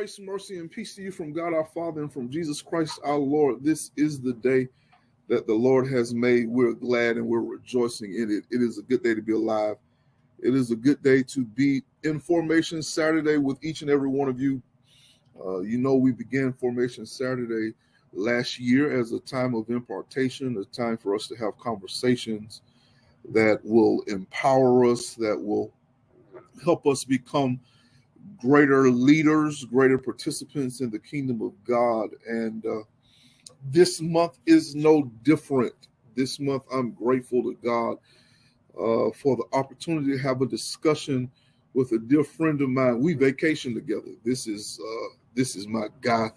Grace, mercy, and peace to you from God our Father and from Jesus Christ our Lord. This is the day that the Lord has made. We're glad and we're rejoicing in it. It is a good day to be alive. It is a good day to be in Formation Saturday with each and every one of you. We began Formation Saturday last year as a time of impartation, a time for us to have conversations that will empower us, that will help us become greater leaders, greater participants in the kingdom of God. And this month is no different. This month, I'm grateful to God for the opportunity to have a discussion with a dear friend of mine. We vacation together. This is my guy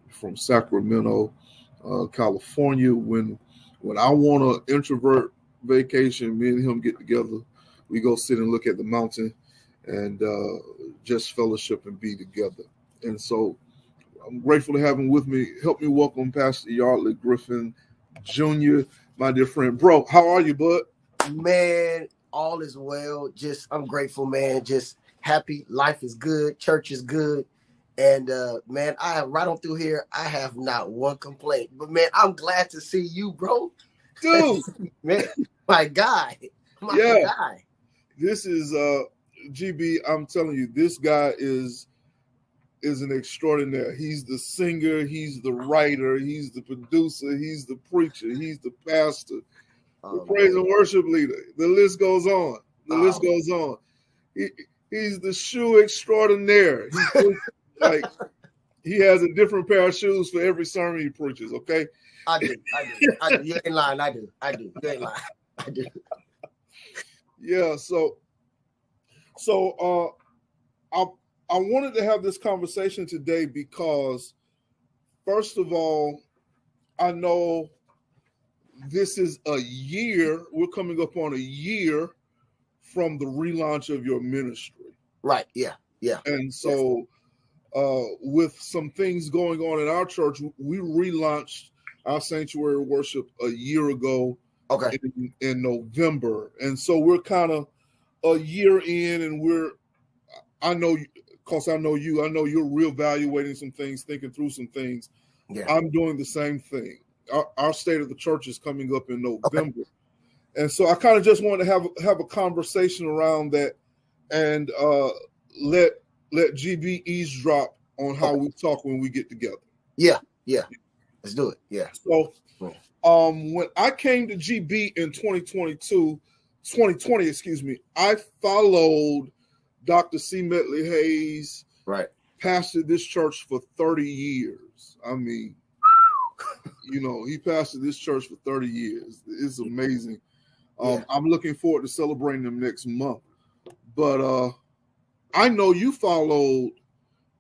from Sacramento, California. When I want an introvert vacation, me and him get together. We go sit and look at the mountain and just fellowship and be together. And so I'm grateful to have him with me. Help me welcome Pastor Yardley Griffen Jr., my dear friend. Bro, how are you, bud? Man, all is well. I'm grateful, man. Just happy. Life is good. Church is good. And man, I have right on through here. I have not one complaint. But man, I'm glad to see you, bro. Dude. Man, my guy. My guy. This is GB. I'm telling you, this guy is an extraordinaire. He's the singer, he's the writer, he's the producer, he's the preacher, he's the pastor, the praise and worship leader. The list goes on. List goes on. He's the shoe extraordinaire. He has a different pair of shoes for every sermon he preaches. Okay. I do. You ain't lying. I do. You ain't lying. I do. Yeah. So I wanted to have this conversation today because, first of all, I know this is a year. We're coming up on a year from the relaunch of your ministry. Right. Yeah. And so with some things going on in our church, we relaunched our sanctuary worship a year ago. Okay. In November. And so we're kind of a year in, and I know you're reevaluating some things, thinking through some things. Yeah. I'm doing the same thing. Our state of the church is coming up in November. Okay. And so I kind of just wanted to have a conversation around that and let GB eavesdrop on how we talk when we get together. Yeah. Let's do it. Yeah. So when I came to GB in 2020, I followed Dr. C. Medley Hayes, right? Pastored this church for 30 years. I mean, he pastored this church for 30 years. It's amazing. I'm looking forward to celebrating them next month. But I know you followed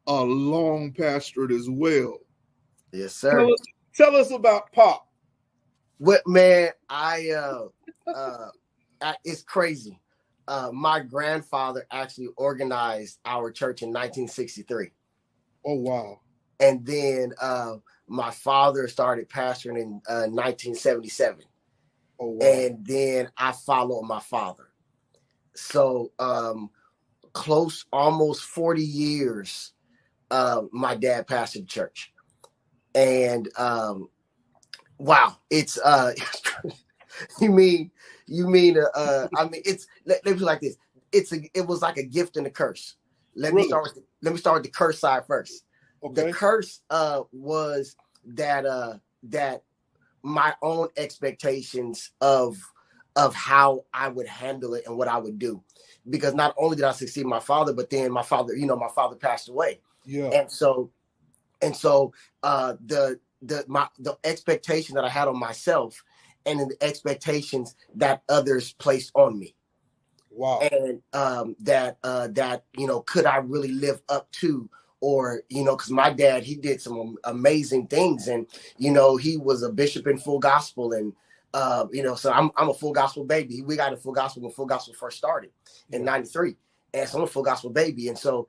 a long pastorate as well. Yes, sir. Tell us about Pop. What, man? It's crazy. My grandfather actually organized our church in 1963. Oh, wow. And then my father started pastoring in 1977. Oh, wow. And then I followed my father. So close, almost 40 years, my dad pastored the church. And wow, it's you mean it's let me like this. It was like a gift and a curse. Let me start with the curse side first. Okay. The curse was that my own expectations of how I would handle it and what I would do, because not only did I succeed my father, but then my father passed away. Yeah. And so the expectation that I had on myself and the expectations that others placed on me. Wow. And that could I really live up to, or, because my dad, he did some amazing things, and, he was a bishop in Full Gospel, and, so I'm a Full Gospel baby. We got a Full Gospel when Full Gospel first started in 93. And so I'm a Full Gospel baby. And so,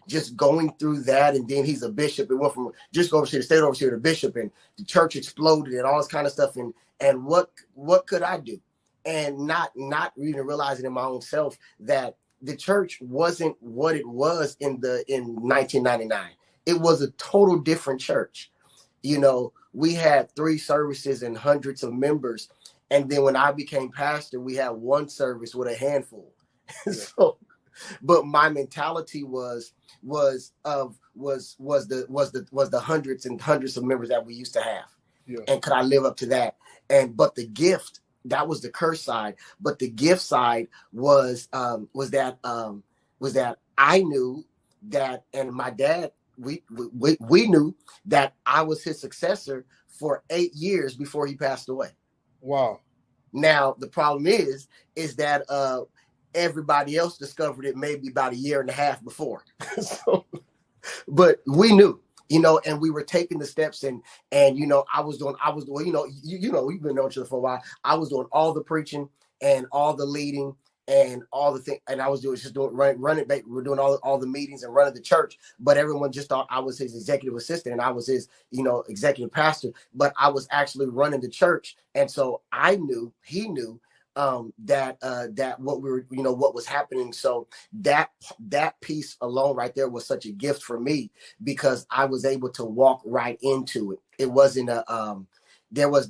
just going through that, and then he's a bishop. It went from just overseer to state overseer to bishop, and the church exploded and all this kind of stuff. And what could I do? And not even realizing in my own self that the church wasn't what it was in 1999. It was a total different church. You know, we had 3 services and hundreds of members. And then when I became pastor, we had 1 service with a handful. Yeah. So, but my mentality was the hundreds and hundreds of members that we used to have. Yeah. And could I live up to that? But the gift, that was the curse side. But the gift side was that I knew that, and my dad, we knew that I was his successor for 8 years before he passed away. Wow. Now the problem is that everybody else discovered it maybe about 1.5 years before. So, but we knew, you know, and we were taking the steps, and you know, I was doing, you know, we've been knowing each other for a while. I was doing all the preaching and all the leading and all the things, and I was doing running. We're doing all the meetings and running the church, but everyone just thought I was his executive assistant and I was his, you know, executive pastor. But I was actually running the church, and so I knew, he knew that what we were, you know, what was happening. So that piece alone right there was such a gift for me, because I was able to walk right into it. It wasn't there was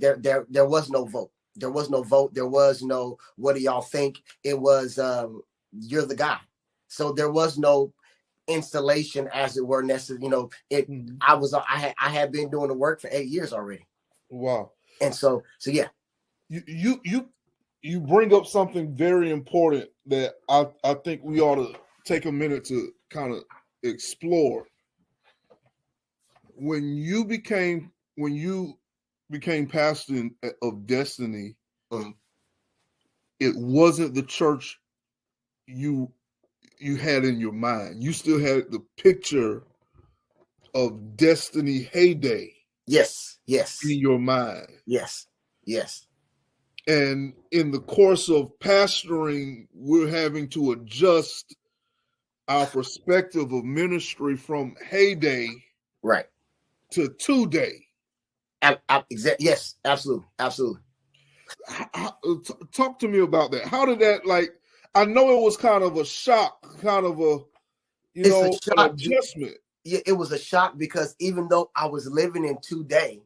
no vote. There was no vote. There was no, what do y'all think? It was, you're the guy. So there was no installation, as it were, necessary. You know, I had been doing the work for 8 years already. Wow. And so yeah. You bring up something very important that I think we ought to take a minute to kind of explore. When you became pastor of Destiny, it wasn't the church you had in your mind. You still had the picture of Destiny heyday. Yes. In your mind. Yes. And in the course of pastoring, we're having to adjust our perspective of ministry from heyday, right, to today. Yes, absolutely. Talk to me about that. How did that, like, I know it was kind of a shock, kind of a, an adjustment. Yeah, it was a shock, because even though I was living in today,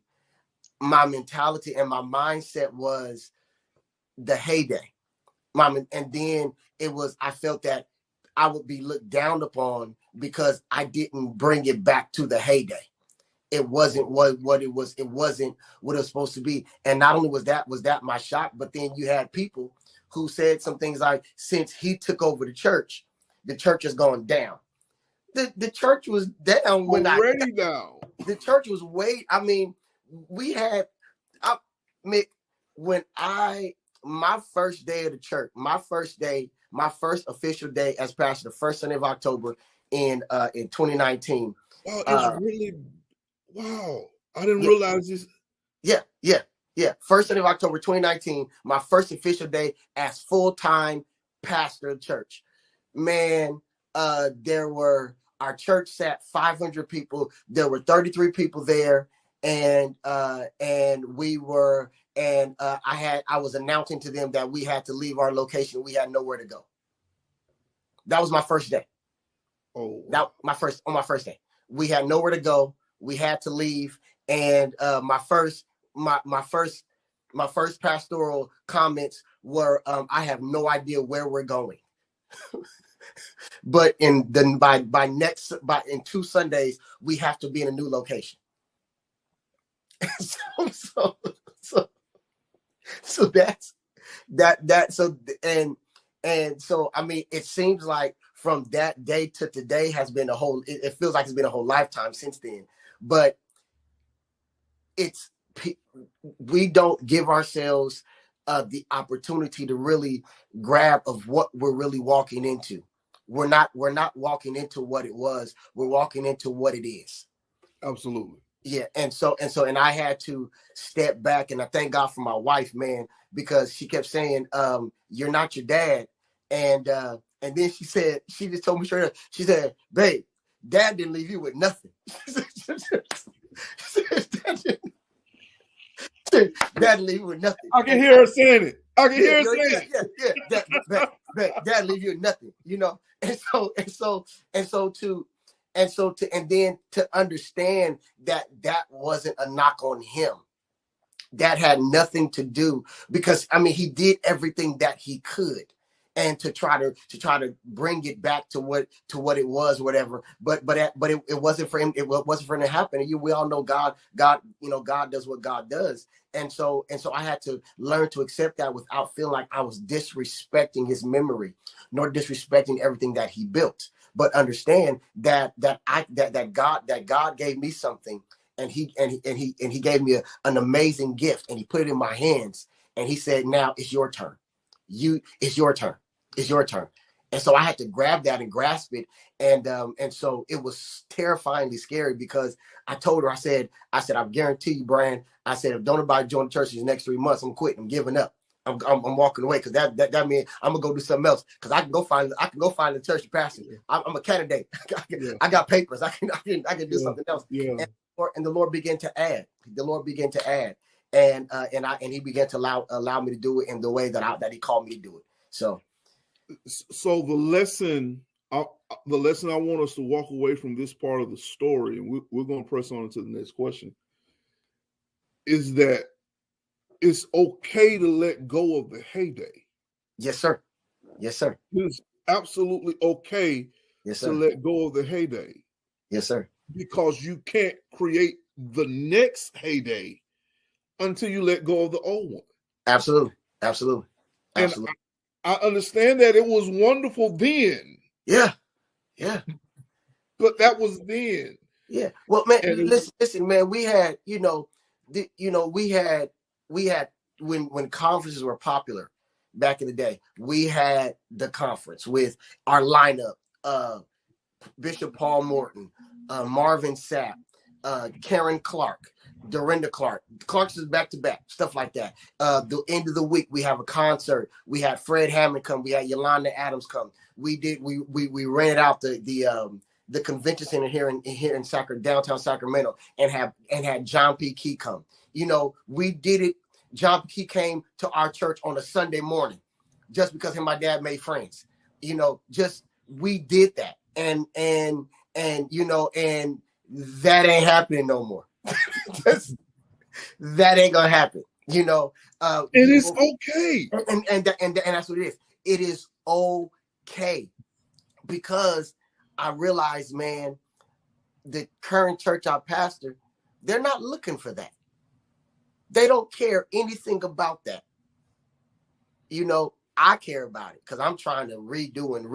my mentality and my mindset was the heyday. And then it was, I felt that I would be looked down upon because I didn't bring it back to the heyday. It wasn't what it was. It wasn't what it was supposed to be. And not only was that my shock, but then you had people who said some things like, since he took over the church has gone down. The church was down when already down. The church was my first day of the church, my first official day as pastor, the first Sunday of October in 2019. Wow, it's really, wow. I didn't realize this. Yeah. First Sunday of October 2019, my first official day as full-time pastor of church. Man, our church sat 500 people. There were 33 people there, and I was announcing to them that we had to leave our location. We had nowhere to go. That was my first day. Oh, wow. My first day, we had nowhere to go. We had to leave, and my first pastoral comments were, I have no idea where we're going. But in 2 Sundays, we have to be in a new location. So that's that. So I mean, it seems like from that day to today has been it feels like it's been a whole lifetime since then. But we don't give ourselves the opportunity to really grab of what we're really walking into. We're not walking into what it was. We're walking into what it is. Absolutely. Yeah. And I had to step back, and I thank God for my wife, man, because she kept saying, you're not your dad. And then she just told me straight up, she said, babe, dad didn't leave you with nothing. Dad didn't leave you with nothing. I can hear her saying it. Yeah. Dad leave you with nothing, you know. And then to understand that that wasn't a knock on him. That had nothing to do, because I mean he did everything that he could, and to try to bring it back to what it was, whatever. But it wasn't for him. It wasn't for him to happen. We all know God, God does what God does. And so I had to learn to accept that without feeling like I was disrespecting his memory, nor disrespecting everything that he built. But understand that God gave me something. And he gave me an amazing gift, and he put it in my hands, and he said, now it's your turn. It's your turn. It's your turn. And so I had to grab that and grasp it. And so it was terrifyingly scary, because I told her, I said, I guarantee you, Brian, I said, if don't nobody join the church in the next 3 months, I'm quitting. I'm giving up. I'm walking away, because that means I'm gonna go do something else, because I can go find the church pastor. I'm a candidate. I got papers. I can do something else. Yeah. And the Lord began to add. And he began to allow me to do it in the way that he called me to do it. So the lesson I want us to walk away from this part of the story, and we're going to press on to the next question, is that it's okay to let go of the heyday. Yes, sir. Yes, sir. It's absolutely okay to let go of the heyday. Yes, sir. Because you can't create the next heyday until you let go of the old one. Absolutely. And I understand that it was wonderful then. Yeah. But that was then. Yeah. Well, man, listen, man, we had, when conferences were popular back in the day, we had the conference with our lineup, Bishop Paul Morton, Marvin Sapp, Karen Clark, Dorinda Clark. Clark's is back to back, stuff like that. The end of the week, we have a concert. We had Fred Hammond come. We had Yolanda Adams come. We rented out the convention center here in downtown Sacramento, and had John P. Key come. We did it. John P. Key came to our church on a Sunday morning, just because him and my dad made friends. We did that. And that ain't happening no more. That ain't gonna happen. It is okay. And that's what it is. It is okay, because I realize, man, the current church I pastor, they're not looking for that. They don't care anything about that. I care about it, because I'm trying to redo and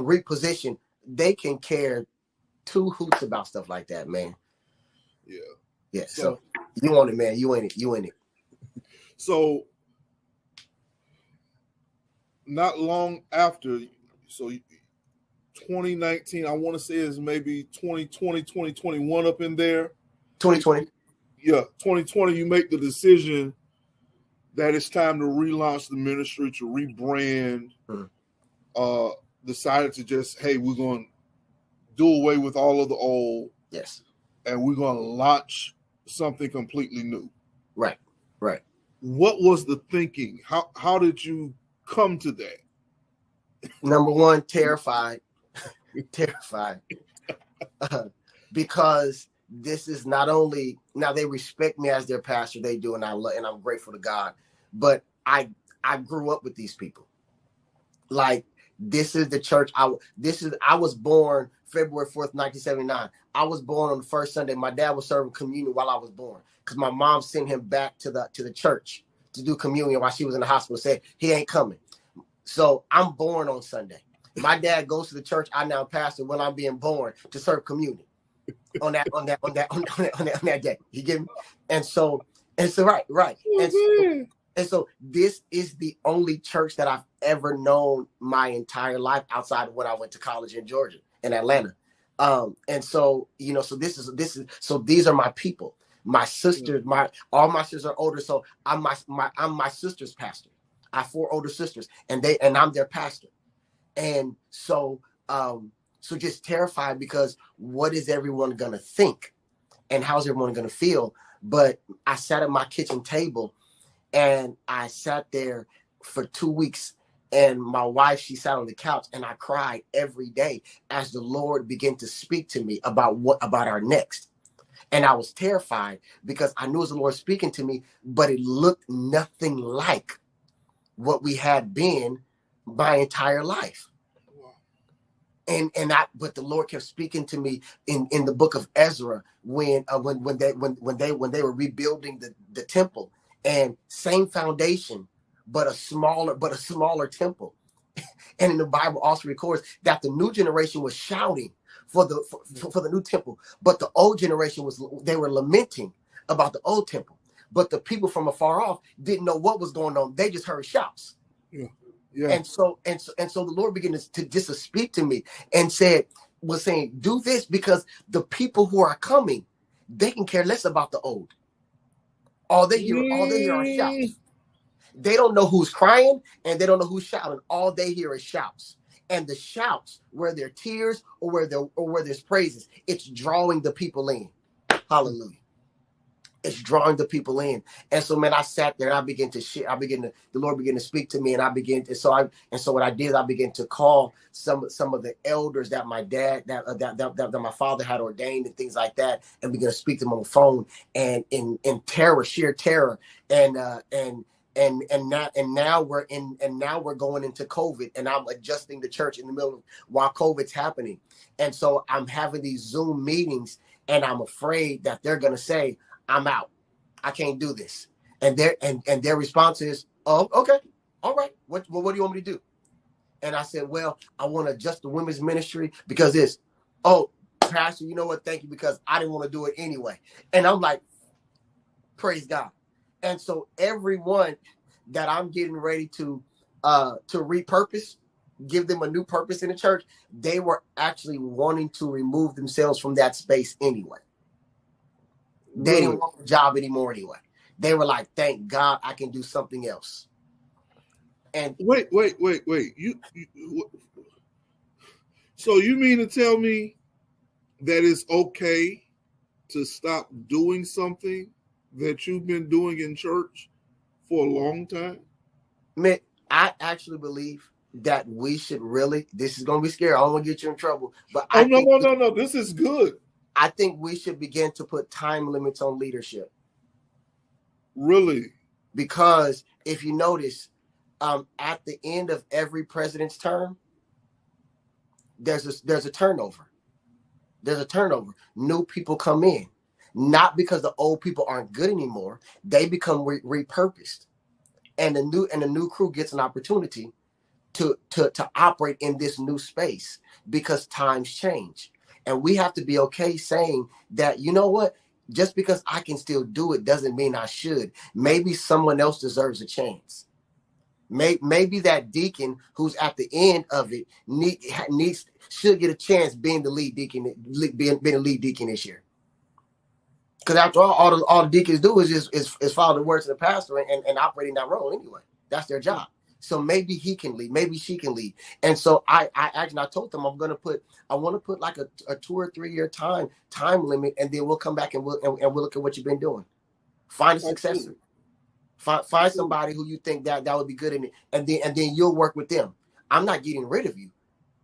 reposition. They can care two hoots about stuff like that, man. Yeah. So you want it, man. You ain't it. So not long after, 2019, I want to say is maybe 2020, 2021 up in there. 2020. Yeah, 2020, you make the decision that it's time to relaunch the ministry, to rebrand. Decided to just, hey, we're going to do away with all of the old. Yes. And we're going to launch something completely new. Right. What was the thinking? How did you come to that? Number one, terrified. Because this is not only, now they respect me as their pastor, they do, and I'm grateful to God. But I grew up with these people. Like, this is the church. I was born February 4th, 1979. I was born on the first Sunday. My dad was serving communion while I was born, because my mom sent him back to the church to do communion while she was in the hospital. Said he ain't coming. So I'm born on Sunday. My dad goes to the church I now pastor when I'm being born to serve communion on that day. You get me? And so right. And so this is the only church that I've ever known my entire life, outside of when I went to college in Georgia, in Atlanta. And so, so these are my people. My sisters, all my sisters are older. So I'm my sister's pastor. I have 4 older sisters, and I'm their pastor. And so just terrified, because what is everyone going to think, and how's everyone going to feel? But I sat at my kitchen table, and I sat there for 2 weeks And my wife, she sat on the couch, and I cried every day as the Lord began to speak to me about our next. And I was terrified because I knew it was the Lord speaking to me, but it looked nothing like what we had been my entire life. But the Lord kept speaking to me in the book of Ezra when they were rebuilding the temple, and same foundation, but a smaller temple. And in the Bible also records that the new generation was shouting for the new temple, but the old generation they were lamenting about the old temple. But the people from afar off didn't know what was going on. They just heard shouts. Yeah. Yeah. And so the Lord began to just speak to me and was saying, do this, because the people who are coming, they can care less about the old. All they hear are shouts. They don't know who's crying, and they don't know who's shouting. All they hear is shouts. And the shouts, where there are tears or where there's praises, it's drawing the people in. Hallelujah. It's drawing the people in. And so, man, I sat there and I began to share. The Lord began to speak to me, and what I did, I began to call some of the elders that my dad, that my father had ordained and things like that, and began to speak to them on the phone, and in terror, sheer terror. And now we're going into COVID, and I'm adjusting the church in the middle of while COVID's happening. And so I'm having these Zoom meetings, and I'm afraid that they're going to say, I'm out. I can't do this. And their response is, oh, okay. All right. What do you want me to do? And I said, well, I want to adjust the women's ministry because this. Oh, Pastor, you know what? Thank you, because I didn't want to do it anyway. And I'm like, praise God. And so everyone that I'm getting ready to repurpose, give them a new purpose in the church, they were actually wanting to remove themselves from that space anyway. They didn't want the job anymore anyway. They were like, thank God I can do something else. And wait. So you mean to tell me that it's okay to stop doing something that you've been doing in church for a long time? Man, I actually believe that we should really, this is going to be scary. I don't want to get you in trouble. But no. This is good. I think we should begin to put time limits on leadership. Really? Because if you notice, at the end of every president's term, there's a turnover. There's a turnover. New people come in, not because the old people aren't good anymore. They become repurposed, and the new crew gets an opportunity to operate in this new space because times change. And we have to be okay saying that, you know what, just because I can still do it doesn't mean I should. Maybe someone else deserves a chance. Maybe that deacon who's at the end of it should get a chance being the lead deacon, being a lead deacon this year. Because after all the deacons do is follow the words of the pastor and operate in that role anyway. That's their job. So maybe he can lead, maybe she can lead. And so I told them I want to put like a 2 or 3 year time limit, and then we'll come back and we'll look at what you've been doing. Find a successor. Find somebody who you think that would be good in it, and then you'll work with them. I'm not getting rid of you,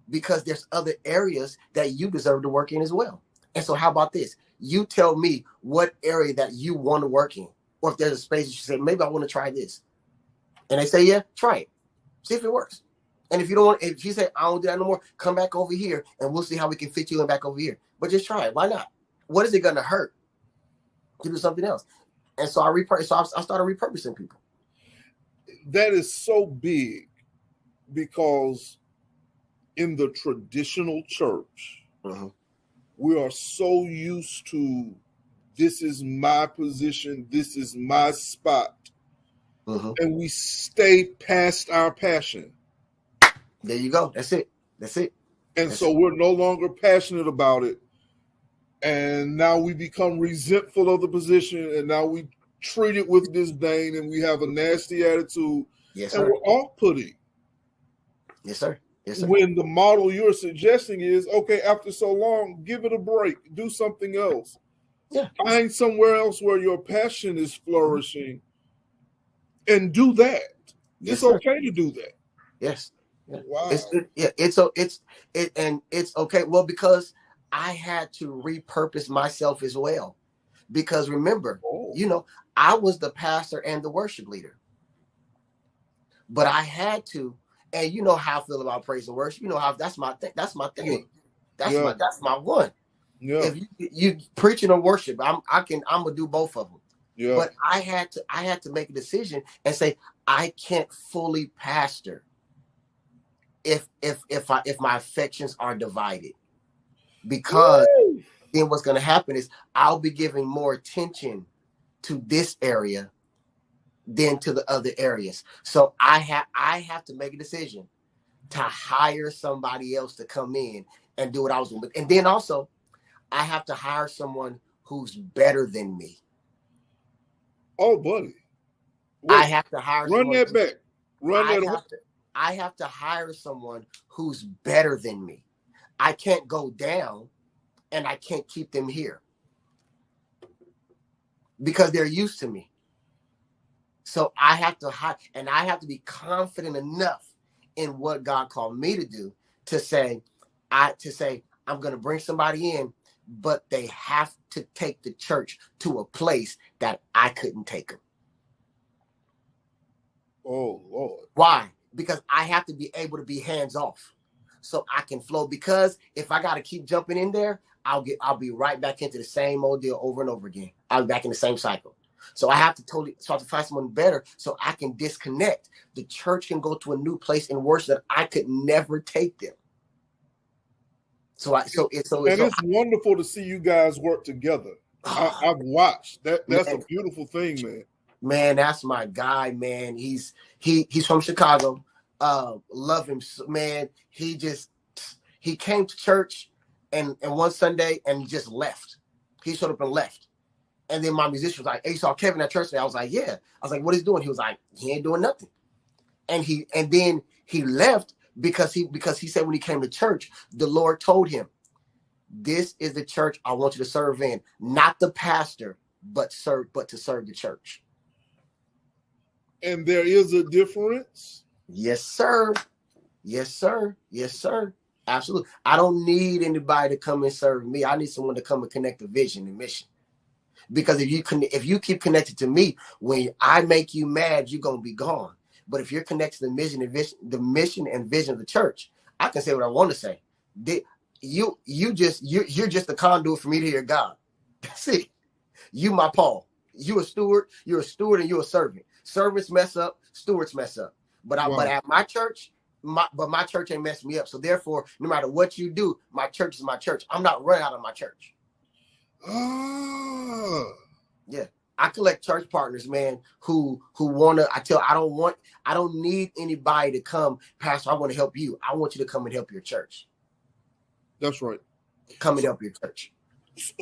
because there's other areas that you deserve to work in as well. And so how about this? You tell me what area that you want to work in, or if there's a space that you say, maybe I want to try this. And they say, yeah, try it. See if it works. And if you say, I don't do that no more, come back over here and we'll see how we can fit you in back over here. But just try it. Why not? What is it going to hurt to do something else? And so I started repurposing people. That is so big, because in the traditional church, we are so used to, this is my position, this is my spot. And we stay past our passion. There you go. That's it. And so we're no longer passionate about it. And now we become resentful of the position, and now we treat it with disdain, and we have a nasty attitude. Yes, sir. And we're off-putting. Yes, sir. Yes, sir. When the model you're suggesting is, okay, after so long, give it a break. Do something else. Yeah. Find somewhere else where your passion is flourishing, and do that. Yes, it's okay to do that. Yes. Yeah. Wow. It's okay. Well, because I had to repurpose myself as well. Because remember, I was the pastor and the worship leader. But I had to, and you know how I feel about praise and worship. You know how that's my thing. That's my thing. That's my one. Yeah. If you preaching or worship, I'm gonna do both of them. Yeah. But I had to make a decision and say I can't fully pastor if my affections are divided, because then what's gonna happen is I'll be giving more attention to this area than to the other areas. So I have to make a decision to hire somebody else to come in and do what I was doing. And then also I have to hire someone who's better than me. Oh, buddy. Wait, I have to hire run that back. I have to hire someone who's better than me. I can't go down and I can't keep them here because they're used to me. So I have to hire, and I have to be confident enough in what God called me to do to say I'm going to bring somebody in, but they have to take the church to a place that I couldn't take them. Oh, Lord. Why? Because I have to be able to be hands off so I can flow. Because if I got to keep jumping in there, I'll be right back into the same old deal over and over again. I'll be back in the same cycle. So I have to find someone better so I can disconnect. The church can go to a new place in worship that I could never take them. It's wonderful to see you guys work together. I've watched that. That's a beautiful thing, man. Man, that's my guy, man. He's from Chicago. Love him, man. He came to church and one Sunday and just left. He showed up and left. And then my musician was like, "Hey, you saw Kevin at church today?" I was like, "Yeah." I was like, "What is he doing?" He was like, "He ain't doing nothing." And then he left because he said when he came to church, the Lord told him, "This is the church I want you to serve in, not the pastor, but to serve the church." And there is a difference. Yes, sir. Yes, sir. Yes, sir. Absolutely. I don't need anybody to come and serve me. I need someone to come and connect the vision and mission. Because if you keep connected to me, when I make you mad, you're gonna be gone. But if you're connected to the mission and vision of the church, I can say what I want to say. You're just the conduit for me to hear God. That's it. You my Paul. You a steward. You're a steward and you're a servant. Servants mess up. Stewards mess up. But at my church, my church ain't messing me up. So therefore, no matter what you do, my church is my church. I'm not running out of my church. Yeah, I collect church partners, man, who wanna. I don't need anybody to come, Pastor. I want to help you. I want you to come and help your church. That's right. Come and help your church.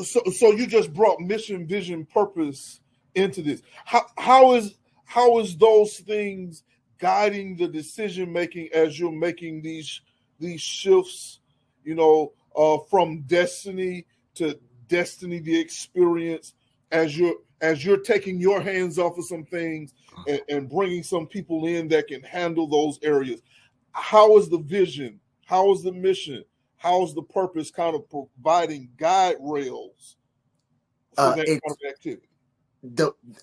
So you just brought mission, vision, purpose into this. How is those things guiding the decision making as you're making these shifts? From destiny to destiny, the experience, as you're taking your hands off of some things and bringing some people in that can handle those areas. How is the vision? How is the mission? How is the purpose kind of providing guide rails for that kind of activity?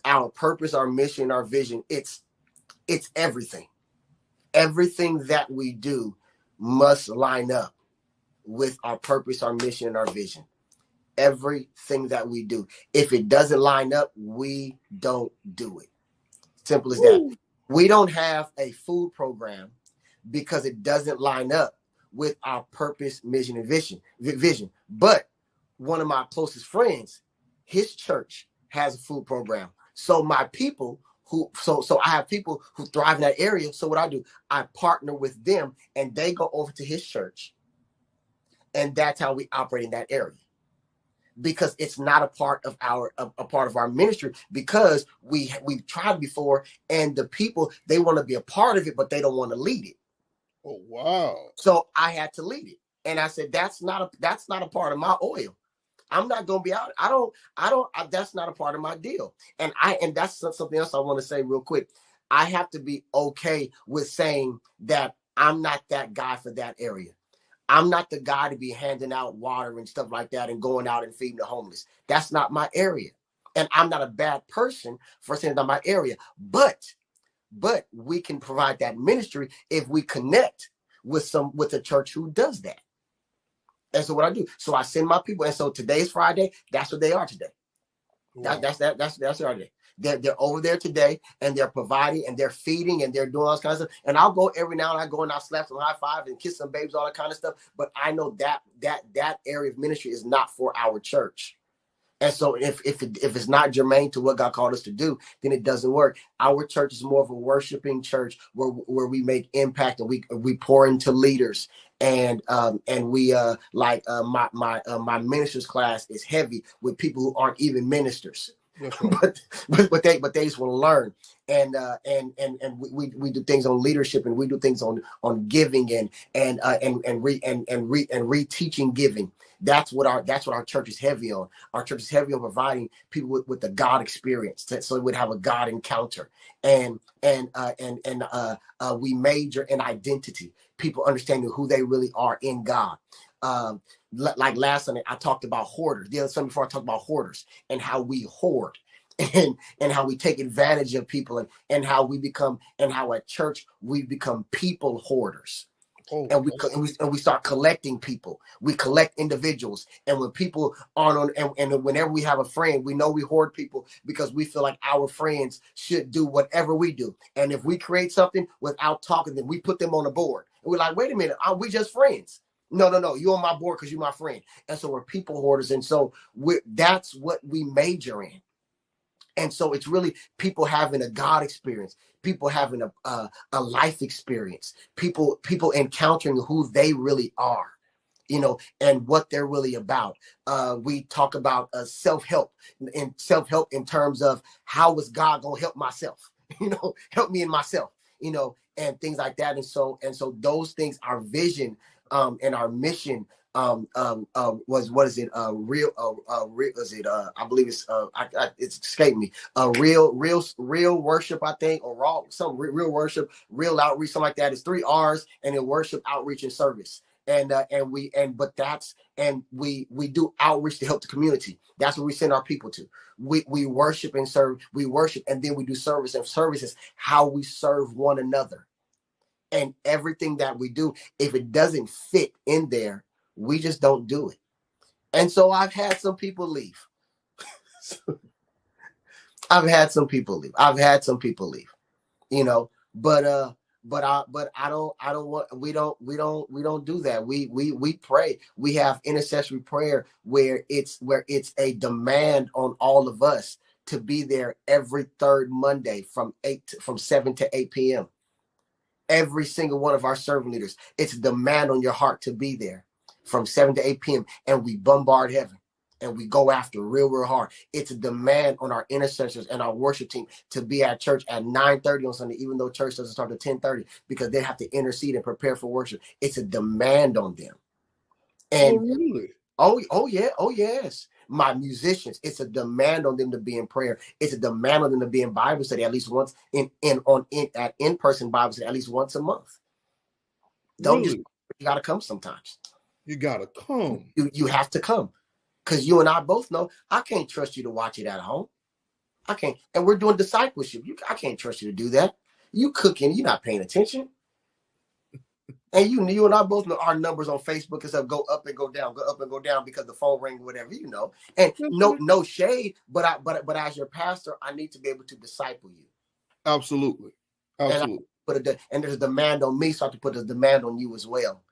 Our purpose, our mission, our vision, it's everything. Everything that we do must line up with our purpose, our mission, and our vision. Everything that we do. If it doesn't line up, we don't do it. Simple as that. We don't have a food program because it doesn't line up with our purpose, mission, and vision. But one of my closest friends, his church has a food program. So my people so I have people who thrive in that area. So what I do, I partner with them and they go over to his church. And that's how we operate in that area. Because it's not a part of our ministry, because we've tried before and the people, they want to be a part of it, but they don't want to lead it. Oh, wow. So I had to lead it. And I said, that's not a part of my oil. I'm not going to be out. That's not a part of my deal. And that's something else I want to say real quick. I have to be okay with saying that I'm not that guy for that area. I'm not the guy to be handing out water and stuff like that and going out and feeding the homeless. That's not my area. And I'm not a bad person for saying it's not my area. But we can provide that ministry if we connect with a church who does that. And so what I do, so I send my people. And so today's Friday. That's what they are today. Wow. That's Friday. They're over there today, and they're providing, and they're feeding, and they're doing all kinds of stuff. And I'll go every now and I go and I'll slap some high fives and kiss some babies, all that kind of stuff. But I know that area of ministry is not for our church. And so if it's not germane to what God called us to do, then it doesn't work. Our church is more of a worshiping church where we make impact, and we pour into leaders. And we my ministers class is heavy with people who aren't even ministers. Right. but they just want to learn, and we do things on leadership, and we do things on giving and reteaching giving. That's what our church is heavy on. Our church is heavy on providing people with the God experience, so they would have a God encounter, and we major in identity. People understanding who they really are in God. Like last Sunday, I talked about hoarders. The other Sunday before, I talked about hoarders and how we hoard, and how we take advantage of people, and how we become, and how at church we become people hoarders. Oh, and we start collecting people. We collect individuals, and when people aren't on, and whenever we have a friend, we know we hoard people because we feel like our friends should do whatever we do. And if we create something without talking, then we put them on the board. And we're like, wait a minute, are we just friends? No, you're on my board because you're my friend. And so we're people hoarders, and so that's what we major in. And so it's really people having a God experience, people having a life experience, people encountering who they really are, and what they're really about. We talk about self-help in terms of how is God going to help myself, help me in myself, and things like that. And so those things, our vision and our mission was, what is it? Real is it? I believe it's it's escaped me. Real worship, I think, or raw, some real worship, real outreach, something like that. It's 3 R's, and then worship, outreach, and service. And we do outreach to help the community. That's what we send our people to. We worship and serve. We worship, and then we do service. And service is how we serve one another. And everything that we do, if it doesn't fit in there, we just don't do it. And so I've had some people leave. But I don't want, we don't do that. We pray. We have intercessory prayer where it's a demand on all of us to be there every third Monday from 7 to 8 p.m. Every single one of our servant leaders, it's a demand on your heart to be there from 7 to 8 p.m. And we bombard heaven, and we go after real hard. It's a demand on our intercessors and our worship team to be at church at 9:30 on Sunday, even though church doesn't start at 10:30, because they have to intercede and prepare for worship. It's a demand on them. And really? Oh yes. My musicians, it's a demand on them to be in prayer. It's a demand on them to be in Bible study at least once at in-person Bible study at least once a month. You got to come sometimes. You got to come. You have to come, because you and I both know I can't trust you to watch it at home. I can't. And we're doing discipleship. I can't trust you to do that. You cooking, you're not paying attention. And you and I both know our numbers on Facebook and stuff go up and go down because the phone rang, whatever, And no shade, but as your pastor, I need to be able to disciple you. Absolutely. And there's a demand on me, so I have to put a demand on you as well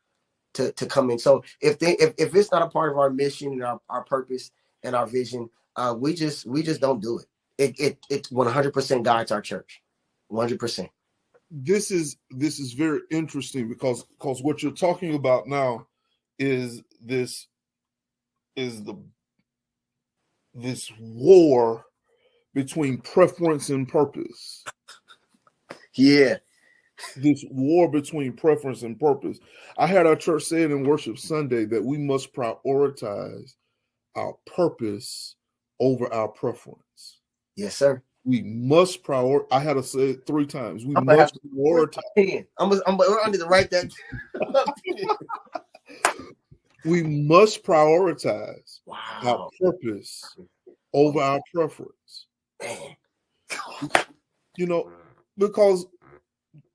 to come in. So if it's not a part of our mission and our purpose and our vision, we just don't do it. It 100% guides our church, 100%. This is very interesting because what you're talking about now is this war between preference and purpose. Yeah. This war between preference and purpose. I had our church say it in Worship Sunday that we must prioritize our purpose over our preference. Yes, sir. We must prioritize. I had to say it 3 times. We must prioritize. We're under the right that. We must prioritize our purpose over our preference. Man. You know, because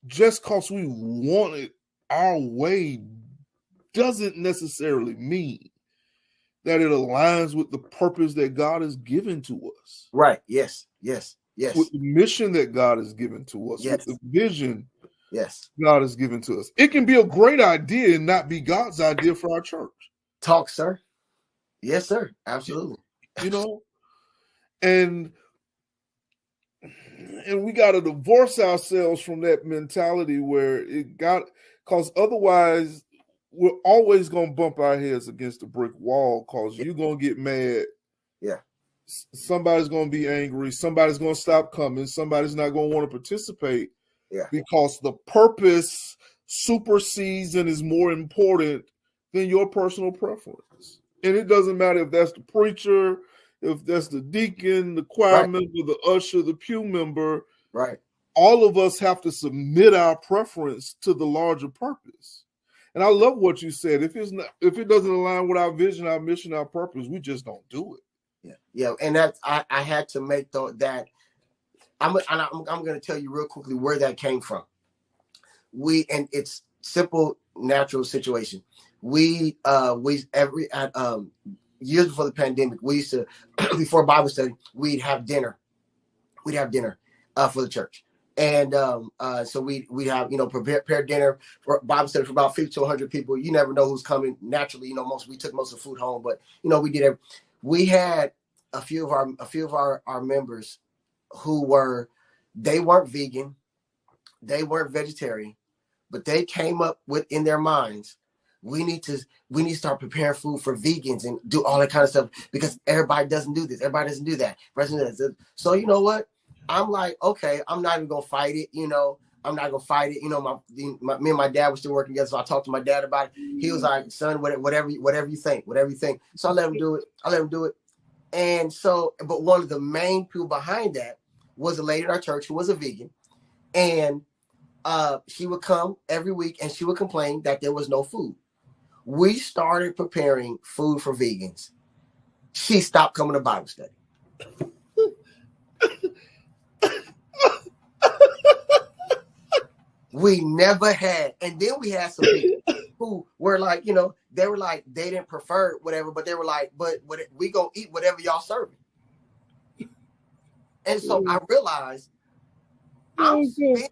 just because we want it our way doesn't necessarily mean that it aligns with the purpose that God has given to us. Right. Yes. With the mission that God has given to us, with the vision God has given to us. It can be a great idea and not be God's idea for our church. Talk, sir. Yes, sir. Absolutely. You know, and we got to divorce ourselves from that mentality where because otherwise we're always going to bump our heads against a brick wall because you're going to get mad. Yeah. Somebody's going to be angry. Somebody's going to stop coming. Somebody's not going to want to participate because the purpose supersedes and is more important than your personal preference. And it doesn't matter if that's the preacher, if that's the deacon, the choir member, the usher, the pew member. Right. All of us have to submit our preference to the larger purpose. And I love what you said. If it doesn't align with our vision, our mission, our purpose, we just don't do it. Yeah. And that's I had to make that. I'm going to tell you real quickly where that came from. And it's simple, natural situation. Years before the pandemic, we used to, before Bible study, we'd have dinner. For the church. And so we have, prepare dinner for Bible study for about 50 to 100 people. You never know who's coming. Naturally, we took most of the food home, but we did it. We had a few of our members who they weren't vegan, they weren't vegetarian, but they came up with in their minds, we need to start preparing food for vegans and do all that kind of stuff because everybody doesn't do this, everybody doesn't do that. So you know what? I'm like, okay, I'm not even gonna fight it. I'm not gonna fight it. Me and my dad were still working together, so I talked to my dad about it. He was like, son, whatever you think. So I let him do it. And so, but one of the main people behind that was a lady in our church who was a vegan, and she would come every week and she would complain that there was no food. We started preparing food for vegans. She stopped coming to Bible study. We never had, and then we had some people who were like, they were like, they didn't prefer whatever, but they were like, but we gonna eat whatever y'all serving. And so I realized I'm spending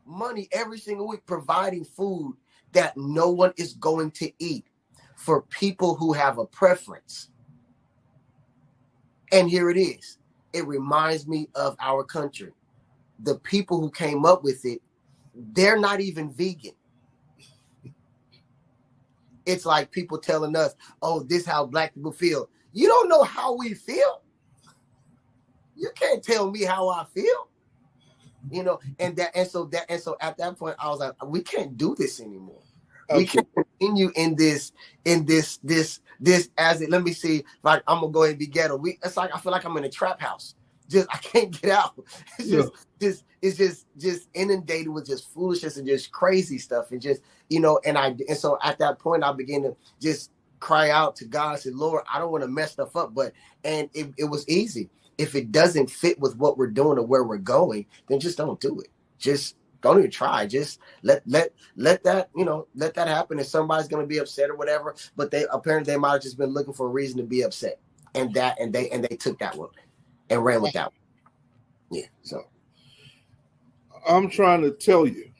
money every single week providing food that no one is going to eat for people who have a preference. And here it is. It reminds me of our country. The people who came up with it, they're not even vegan. It's like people telling us, oh, this is how black people feel. You don't know how we feel. You can't tell me how I feel. And so at that point, I was like, we can't do this anymore. Okay. We can't continue in this as it, let me see, like I'm gonna go ahead and be ghetto. It's like I feel like I'm in a trap house. I can't get out. It's just inundated with just foolishness and just crazy stuff. And just, and so at that point I began to just cry out to God. I said, Lord, I don't want to mess stuff up, and it was easy. If it doesn't fit with what we're doing or where we're going, then just don't do it. Just don't even try. Just let that, let that happen. And somebody's going to be upset or whatever, but they might have just been looking for a reason to be upset. And they took that one and ran with that one. Yeah. So I'm trying to tell you.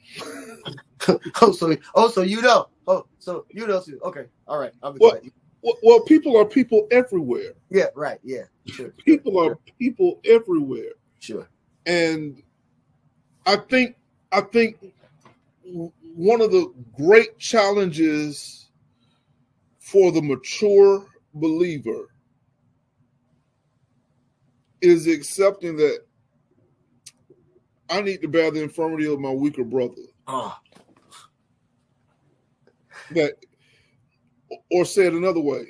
so you know. Oh, so you know too. Okay. All right. I'll be quiet. Well, people are people everywhere. Yeah, right. Yeah, sure. People are people everywhere. Sure. And I think one of the great challenges for the mature believer is accepting that I need to bear the infirmity of my weaker brother. That, or said another way,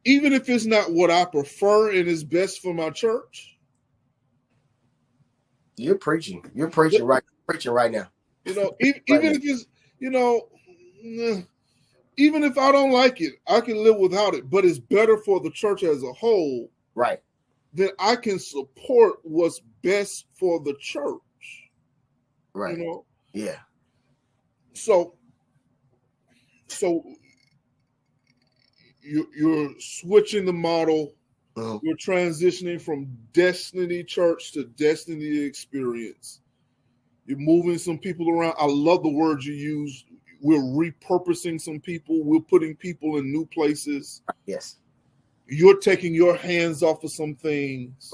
even if it's not what I prefer and is best for my church. You're preaching. You're preaching right. Preaching right now. You know, even if it's, you know, even if I don't like it, I can live without it. But it's better for the church as a whole. Right. Then I can support what's best for the church. Right. You know? Yeah. So you're switching the model. You're transitioning from Destiny Church to Destiny Experience. You're moving some people around. I love the word you use. We're repurposing some people. We're putting people in new places. Yes. You're taking your hands off of some things,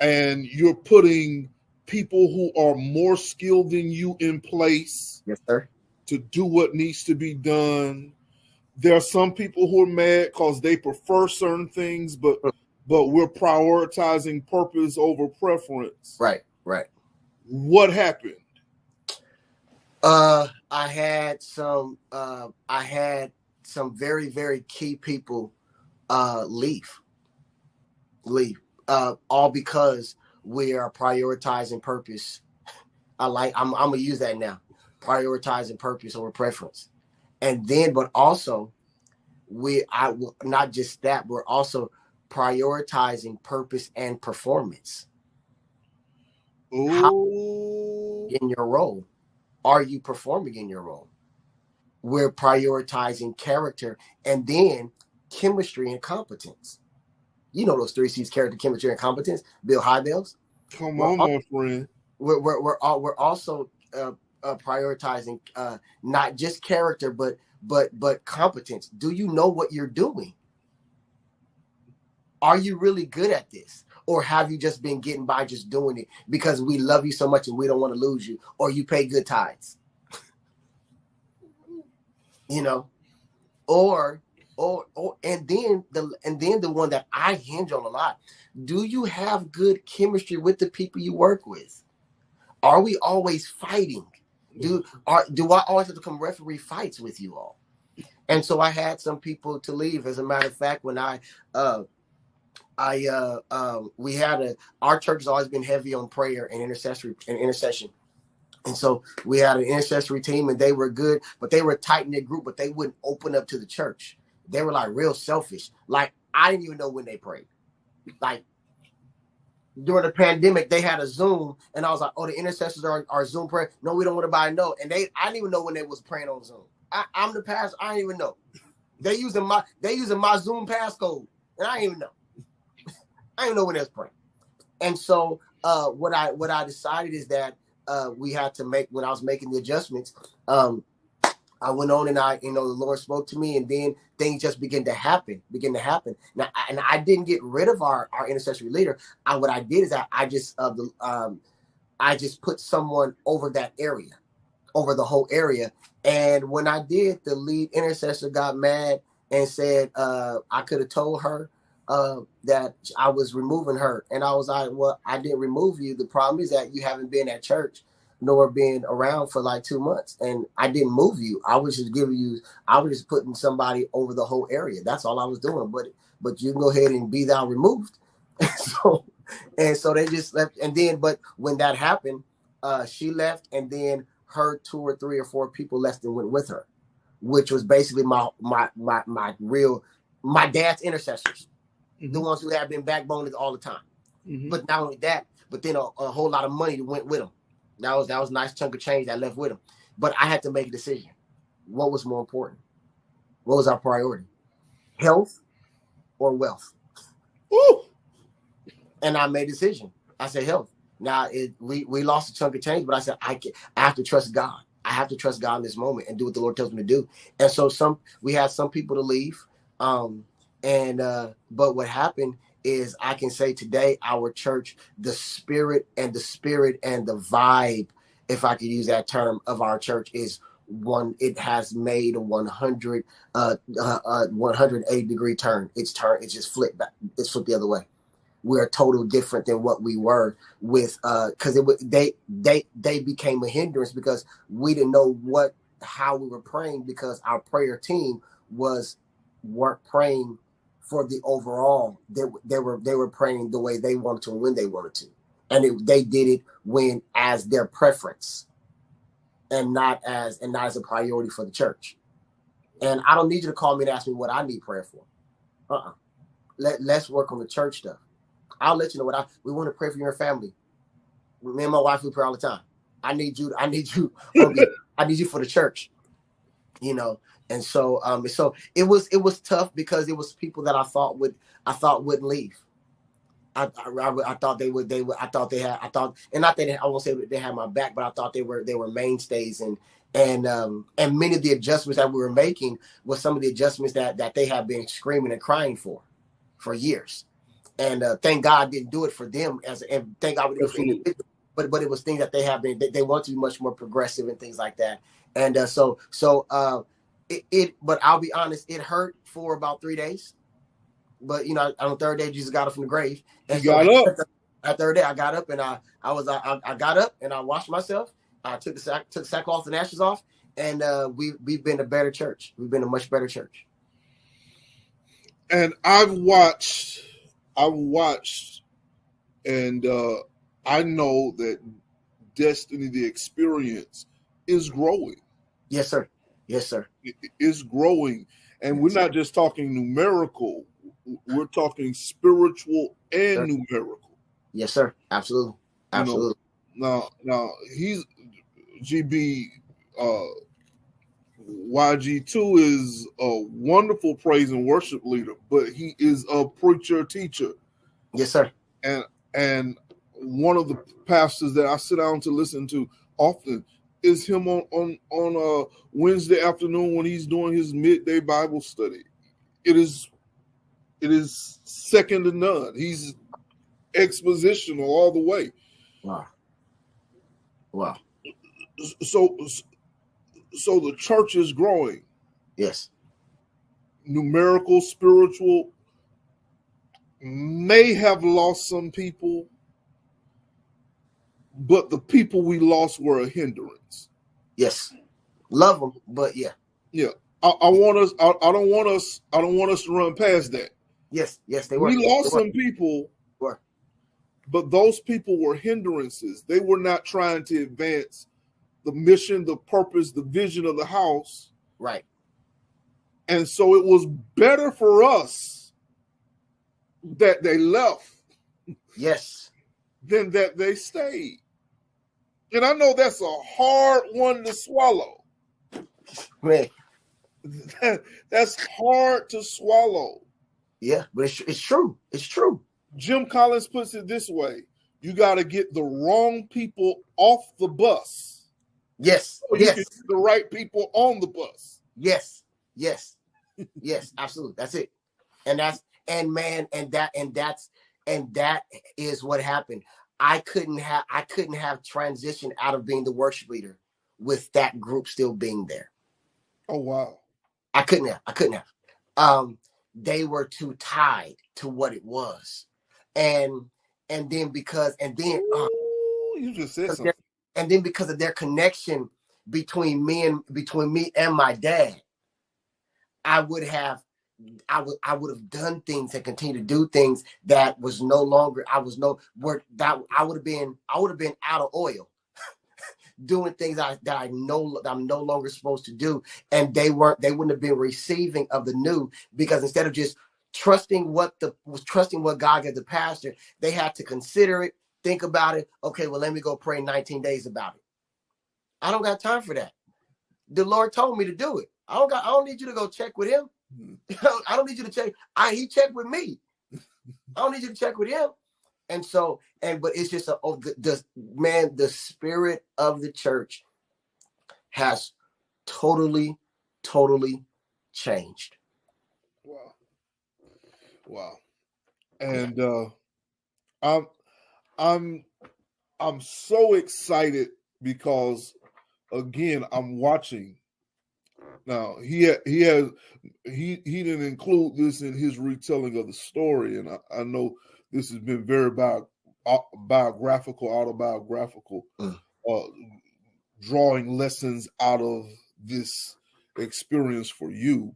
and you're putting people who are more skilled than you in place. Yes, sir. To do what needs to be done. There are some people who are mad because they prefer certain things, but we're prioritizing purpose over preference. Right, right. What happened? I had some very, very key people leave. All because we are prioritizing purpose. I'm gonna use that now. Prioritizing purpose over preference. And then, but also, not just that, we're also prioritizing purpose and performance. How in your role, are you performing in your role? We're prioritizing character and then chemistry and competence. You know those 3 C's: character, chemistry, and competence. Bill Hybels. Come on, my friend. We're also prioritizing not just character, but competence. Do you know what you're doing? Are you really good at this? Or have you just been getting by just doing it because we love you so much and we don't want to lose you, or you pay good tithes? You know, and then the one that I hinge on a lot. Do you have good chemistry with the people you work with? Are we always fighting? Do I always have to come referee fights with you all? And so I had some people to leave. As a matter of fact, when our church has always been heavy on prayer and intercession. And so we had an intercessory team, and they were good, but they were a tight-knit group, but they wouldn't open up to the church. They were like real selfish. Like, I didn't even know when they prayed. Like, during the pandemic, they had a Zoom, and I was like, "Oh, the intercessors are Zoom prayer." No, we don't want anybody to know. And I didn't even know when they was praying on Zoom. I'm the pastor. I didn't even know. They using my Zoom passcode, and I didn't even know. I didn't know when they was praying. And so, what I decided is that we had to make, when I was making the adjustments. I went on and the Lord spoke to me, and then things just began to happen. Now, and I didn't get rid of our intercessory leader. What I did is I just put someone over that area, over the whole area. And when I did, the lead intercessor got mad and said I could have told her that I was removing her. And I was like, well, I didn't remove you. The problem is that you haven't been at church nor been around for like 2 months, and I didn't move you. I was just putting somebody over the whole area. That's all I was doing. But you can go ahead and be thou removed. so they just left. And then, but when that happened, she left, and then her 2 or 3 or 4 people left and went with her, which was basically my dad's intercessors, the ones who have been backboned all the time. But not only that, but then a whole lot of money went with them. That was a nice chunk of change that left with him. But I had to make a decision. What was more important? What was our priority? Health or wealth? Ooh. And I made a decision. I said health. Now we lost a chunk of change, but I said I have to trust God. I have to trust God in this moment and do what the Lord tells me to do. And so we had some people to leave. But what happened is, I can say today, our church, the spirit and the vibe, if I could use that term, of our church is one. It has made a 180-degree turn. It's just flipped back. It's flipped the other way. We're totally different than what we were with, because they became a hindrance because we didn't know how we were praying, because our prayer team weren't praying for the overall. They were praying the way they wanted to and when they wanted to, and they did it when as their preference, and not as a priority for the church. And I don't need you to call me and ask me what I need prayer for. Let's work on the church stuff. I'll let you know we want to pray for your family. Me and my wife, we pray all the time. I need you I need you for the church, you know. And so it was tough because it was people that I thought wouldn't leave. I thought they would, and not that I won't say they had my back, but I thought they were mainstays, and many of the adjustments that we were making was some of the adjustments that they have been screaming and crying for years. And thank God I didn't do it for them, and thank God we didn't do it for them, but it was things that they want to be much more progressive and things like that. And but I'll be honest, it hurt for about 3 days. But, you know, on the third day, Jesus got up from the grave. And so got up. That third day, I got up and I got up and I washed myself. I took the sackcloth and ashes off, and we've been a better church. We've been a much better church. And I've watched, and I know that Destiny, the experience, is growing. Yes, sir. Yes, sir. It is growing, and we're not just talking numerical. We're talking spiritual and numerical. Yes, sir. Absolutely. Absolutely. Now he's GB. YG2 is a wonderful praise and worship leader, but he is a preacher teacher. Yes, sir. And one of the pastors that I sit down to listen to often is him on a Wednesday afternoon when he's doing his midday Bible study. It is second to none. He's expositional all the way. Wow. So the church is growing. Yes. Numerical, spiritual, may have lost some people, but the people we lost were a hindrance. Yes. Love them, but yeah. Yeah. I don't want us to run past that. Yes, they were. We lost some people, but those people were hindrances. They were not trying to advance the mission, the purpose, the vision of the house. Right. And so it was better for us that they left. Yes. Than that they stayed. And I know that's a hard one to swallow. Man. That's hard to swallow. Yeah, but it's true. It's true. Jim Collins puts it this way: you got to get the wrong people off the bus. Yes. So you can get the right people on the bus. Yes. Absolutely. That's it. And that is what happened. I couldn't have transitioned out of being the worship leader with that group still being there. Oh wow. I couldn't have. They were too tied to what it was. And then you just said something. And then because of their connection between me and my dad, I would have done things and continue to do things that was no longer, I would have been out of oil doing things that I'm no longer supposed to do. And they wouldn't have been receiving of the new, because instead of just trusting what God gave the pastor, they had to consider it, think about it. Okay, well, let me go pray 19 days about it. I don't got time for that. The Lord told me to do it. I don't need you to go check with him. I don't need you to check. He checked with me. I don't need you to check with him. And so, but it's just the spirit of the church has totally changed. Wow. And I'm so excited because again, I'm watching. Now he didn't include this in his retelling of the story, and I know this has been very autobiographical, drawing lessons out of this experience for you.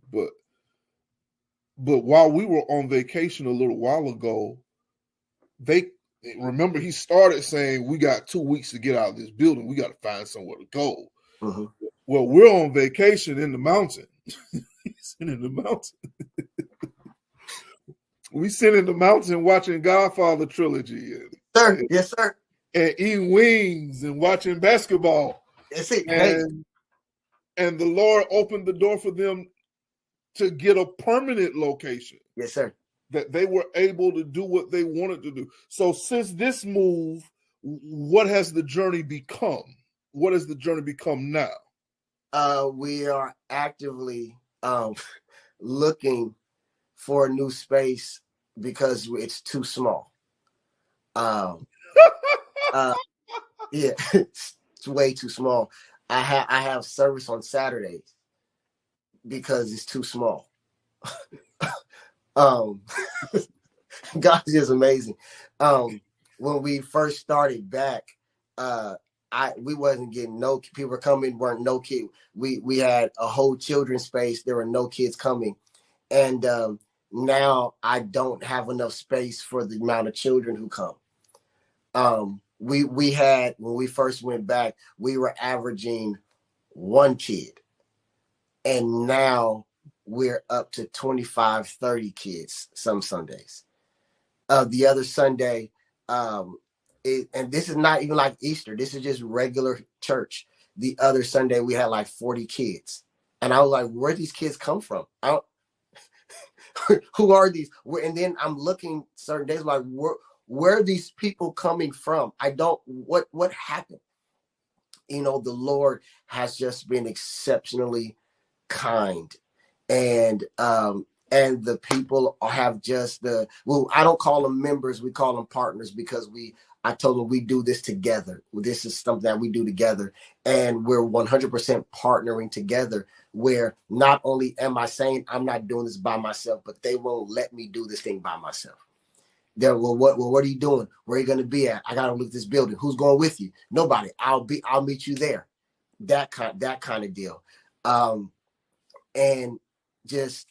But while we were on vacation a little while ago, remember he started saying, we got 2 weeks to get out of this building. We got to find somewhere to go. Mm-hmm. Well, we're on vacation in the mountain. In the mountain. We sit in the mountain watching Godfather trilogy. Sir, yes, sir. And eating wings and watching basketball. That's it. And the Lord opened the door for them to get a permanent location. Yes, sir. That they were able to do what they wanted to do. So since this move, what has the journey become? What has the journey become now? We are actively looking for a new space because it's too small. Yeah, it's way too small. I have service on Saturdays because it's too small. God is just amazing. When we first started back, we wasn't getting no people coming, weren't no kid. We had a whole children's space. There were no kids coming. And now I don't have enough space for the amount of children who come. We had, when we first went back, we were averaging 1 kid. And now we're up to 25, 30 kids some Sundays. The other Sunday, and this is not even like Easter. This is just regular church. The other Sunday, we had like 40 kids. And I was like, where these kids come from? Who are these? And then I'm looking certain days like, where are these people coming from? What happened? You know, the Lord has just been exceptionally kind. And the people have just I don't call them members, we call them partners, because I told them we do this together. This is something that we do together, and we're 100% partnering together, where not only am I saying I'm not doing this by myself, but they won't let me do this thing by myself. What are you doing? Where are you going to be at? I got to look at this building. Who's going with you? Nobody. I'll meet you there. That kind of deal. And just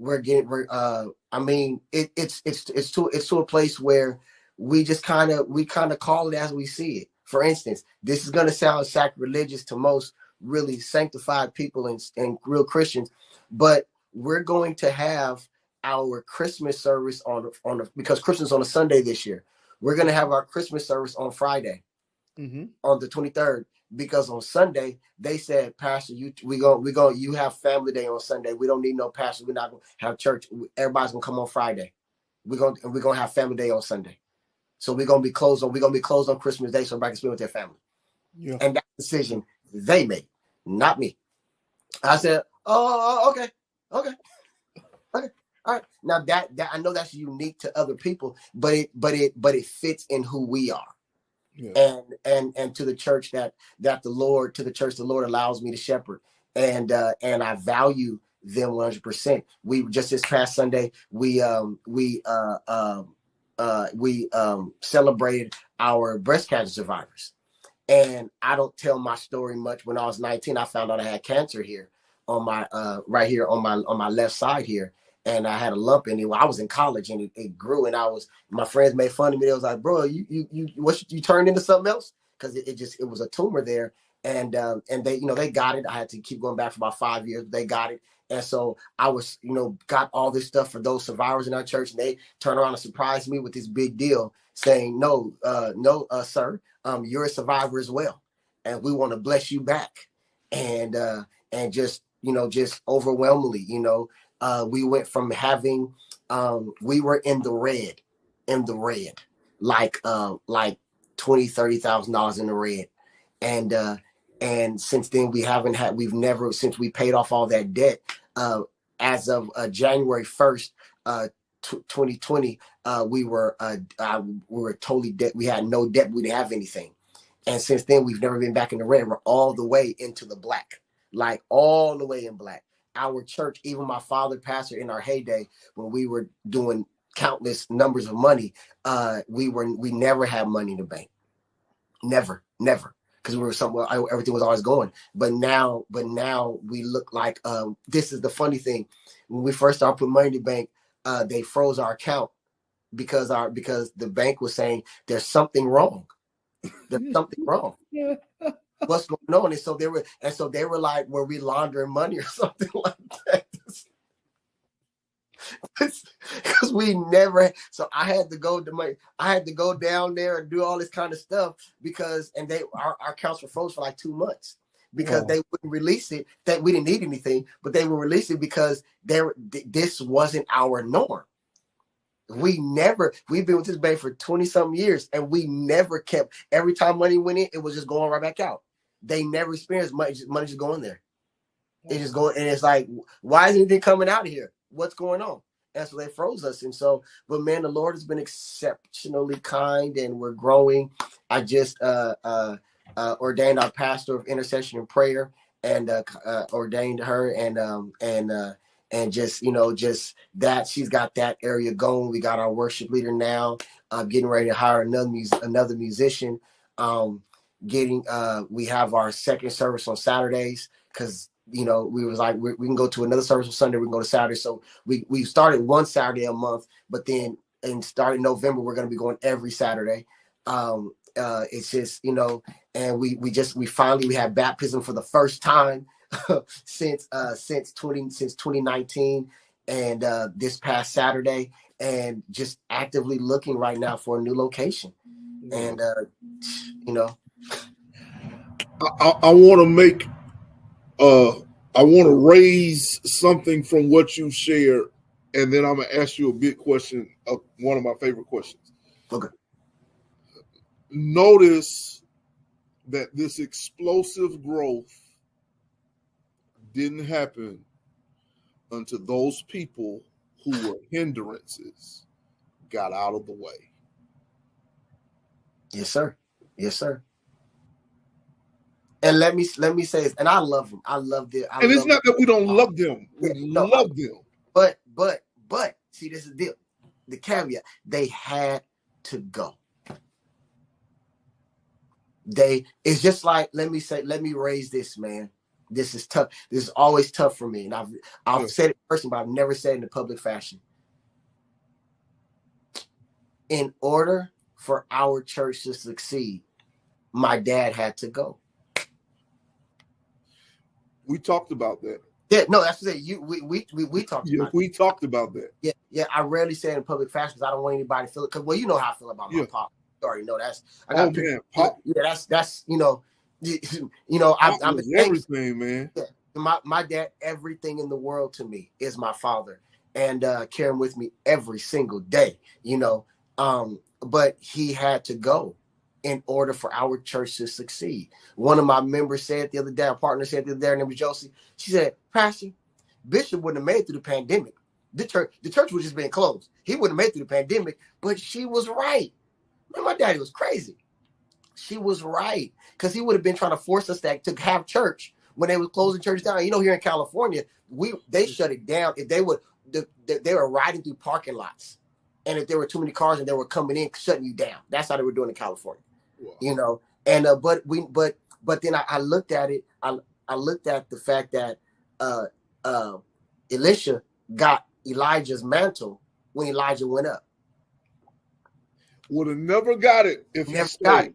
I mean, it's to a place where we just kind of call it as we see it. For instance, this is going to sound sacrilegious to most really sanctified people and real Christians, but we're going to have our Christmas service because Christmas is on a Sunday this year. We're going to have our Christmas service on Friday, on the 23rd, because on Sunday they said, Pastor, you have family day on Sunday. We don't need no pastor. We're not going to have church. Everybody's going to come on Friday. We're going to have family day on Sunday. So we're going to be closed on Christmas Day so everybody can spend with their family. Yeah. And that decision they made, not me. I said, oh, okay. All right. Now that I know that's unique to other people, but it fits in who we are. Yeah. And to the church the Lord allows me to shepherd, and I value them 100%. We just this past Sunday we celebrated our breast cancer survivors, and I don't tell my story much. When I was 19, I found out I had cancer here on my right here on my left side here. And I had a lump in it. I was in college and it grew, and my friends made fun of me. They was like, bro, you turned into something else? Because it was a tumor there. And they got it. I had to keep going back for about 5 years. They got it. And so I was, got all this stuff for those survivors in our church. And they turned around and surprised me with this big deal saying, no, sir, you're a survivor as well. And we want to bless you back. And just overwhelmingly, we went from having, we were in the red, like $20,000-$30,000 in the red. And since then since we paid off all that debt, as of January 1st, 2020, we were totally debt. We had no debt. We didn't have anything. And since then, we've never been back in the red. We're all the way into the black, like all the way in black. Our church, even my father, pastor, in our heyday, when we were doing countless numbers of money, we never had money in the bank. Never. because we were somewhere, everything was always going. But now we look like, this is the funny thing. When we first started putting money in the bank, they froze our account because the bank was saying there's something wrong. There's something wrong. What's going on? And so they were like, were we laundering money or something like that? Because we never, so I had to go down there and do all this kind of stuff because, and our accounts were froze for like 2 months because they wouldn't release it, that we didn't need anything, but they would release it because this wasn't our norm. We've been with this bank for 20 something years, and we never kept, every time money went in, it was just going right back out. They never experienced money just going there. It's just going, and it's like, why isn't anything coming out of here? What's going on? And so they froze us. And so, but man, the Lord has been exceptionally kind, and we're growing. I just ordained our pastor of intercession and prayer, and ordained her, and just, just that she's got that area going. We got our worship leader now, getting ready to hire another musician. We have our second service on Saturdays because, we was like, we can go to another service on Sunday, we can go to Saturday. So we started one Saturday a month, but then starting November, we're going to be going every Saturday. It's just, and we finally had baptism for the first time since 2019, and this past Saturday, and just actively looking right now for a new location. And I want to make I want to raise something from what you shared, and then I'm gonna ask you a big question, one of my favorite questions. Okay. Notice that this explosive growth didn't happen until those people who were hindrances got out of the way. Yes, sir. Yes, sir. And let me say this, and I love them. I love them. And it's not that we don't love them. We love them. But see, this is the deal. The caveat, they had to go. It's just like, let me raise this, man. This is tough. This is always tough for me. And I've said it personally, but I've never said it in a public fashion. In order for our church to succeed, my dad had to go. We talked about that. Yeah, no, that's what I said. We talked about it. We talked about that. Yeah. I rarely say it in public fashion because I don't want anybody to feel it. Because, well, you know how I feel about my pop. You already know that's. Pop. Yeah, that's I'm everything, man. Yeah, my dad, everything in the world to me is my father, and carrying with me every single day. But he had to go in order for our church to succeed. One of my members said the other day, our partner said the other day, her name was Josie. She said, Pastor, Bishop wouldn't have made it through the pandemic. The church was just being closed. He wouldn't have made it through the pandemic, but she was right. Man, my daddy was crazy. She was right, because he would have been trying to force us to have church when they were closing church down. Here in California, they shut it down. If they were riding through parking lots, and if there were too many cars and they were coming in, shutting you down. That's how they were doing in California. Wow. And but then I looked at it. I looked at the fact that Elisha got Elijah's mantle when Elijah went up. Would have never got it if he stayed.